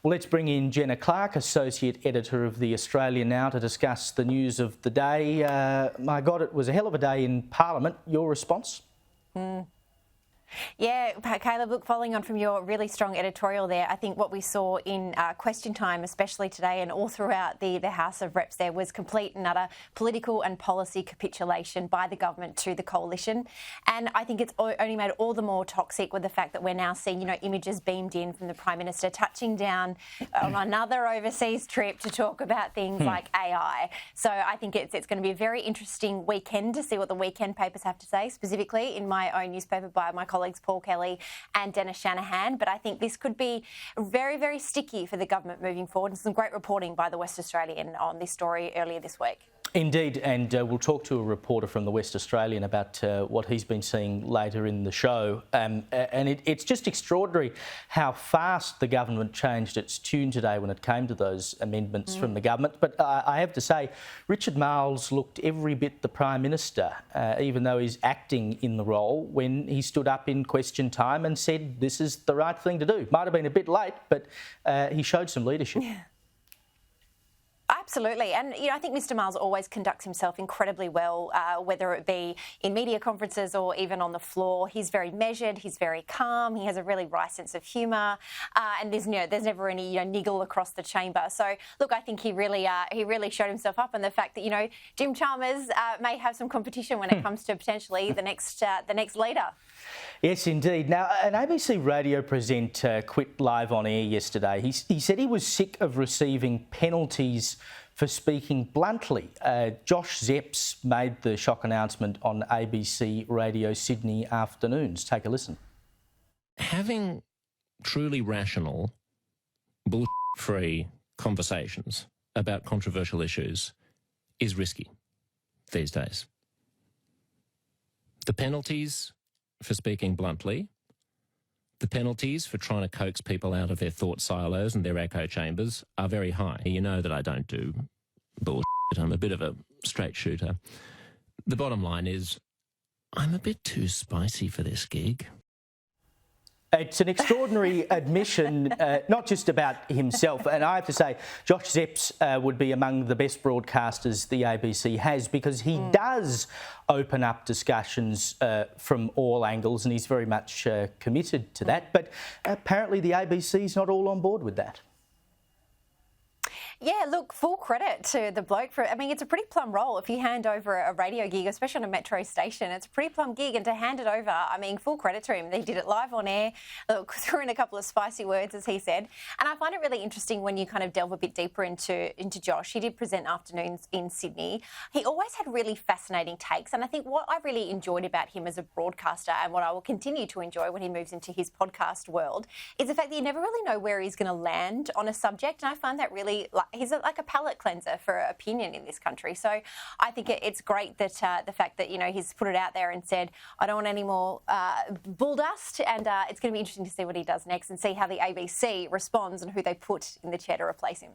Well, let's bring in Jenna Clarke, Associate Editor of The Australian now, to discuss the news of the day. My God, it was a hell of a day in Parliament. Your response? Yeah, Caleb, look, following on from your really strong editorial there, I think what we saw in question time, especially today and all throughout the House of Reps there, was complete and utter political and policy capitulation by the government to the coalition. And I think it's only made all the more toxic with the fact that we're now seeing, images beamed in from the Prime Minister touching down on another overseas trip to talk about things like AI. So I think it's going to be a very interesting weekend to see what the weekend papers have to say, specifically in my own newspaper by my colleagues Paul Kelly and Dennis Shanahan. But I think this could be very, very sticky for the government moving forward. And some great reporting by the West Australian on this story earlier this week. Indeed, and we'll talk to a reporter from the West Australian about what he's been seeing later in the show. And it's just extraordinary how fast the government changed its tune today when it came to those amendments from the government. But I have to say, Richard Marles looked every bit the Prime Minister, even though he's acting in the role, when he stood up in question time and said this is the right thing to do. Might have been a bit late, but he showed some leadership. Yeah. Absolutely. And, I think Mr Marles always conducts himself incredibly well, whether it be in media conferences or even on the floor. He's very measured, he's very calm, he has a really wry sense of humour, and there's never any, niggle across the chamber. So, look, I think he really showed himself up, and the fact that, Jim Chalmers may have some competition when it comes to potentially the next leader. Yes, indeed. Now, an ABC radio presenter quit live on air yesterday. He said he was sick of receiving penalties for speaking bluntly. Josh Zepps made the shock announcement on ABC Radio Sydney afternoons. Take a listen. Having truly rational, bullshit-free conversations about controversial issues is risky these days. The penalties for speaking bluntly, the penalties for trying to coax people out of their thought silos and their echo chambers are very high. You know that I don't do bullshit. I'm a bit of a straight shooter. The bottom line is I'm a bit too spicy for this gig. It's an extraordinary admission, not just about himself. And I have to say, Josh Zepps would be among the best broadcasters the ABC has, because he does open up discussions from all angles, and he's very much committed to that. But apparently the ABC's not all on board with that. Yeah, look, full credit to the bloke for, it's a pretty plum role. If you hand over a radio gig, especially on a metro station, it's a pretty plum gig. And to hand it over, full credit to him. They did it live on air, threw in a couple of spicy words, as he said. And I find it really interesting when you kind of delve a bit deeper into Josh. He did present afternoons in Sydney. He always had really fascinating takes. And I think what I really enjoyed about him as a broadcaster, and what I will continue to enjoy when he moves into his podcast world, is the fact that you never really know where he's going to land on a subject. And I find that really, he's like a palate cleanser for opinion in this country. So I think it's great that the fact that, he's put it out there and said, I don't want any more bull dust, and it's going to be interesting to see what he does next and see how the ABC responds and who they put in the chair to replace him.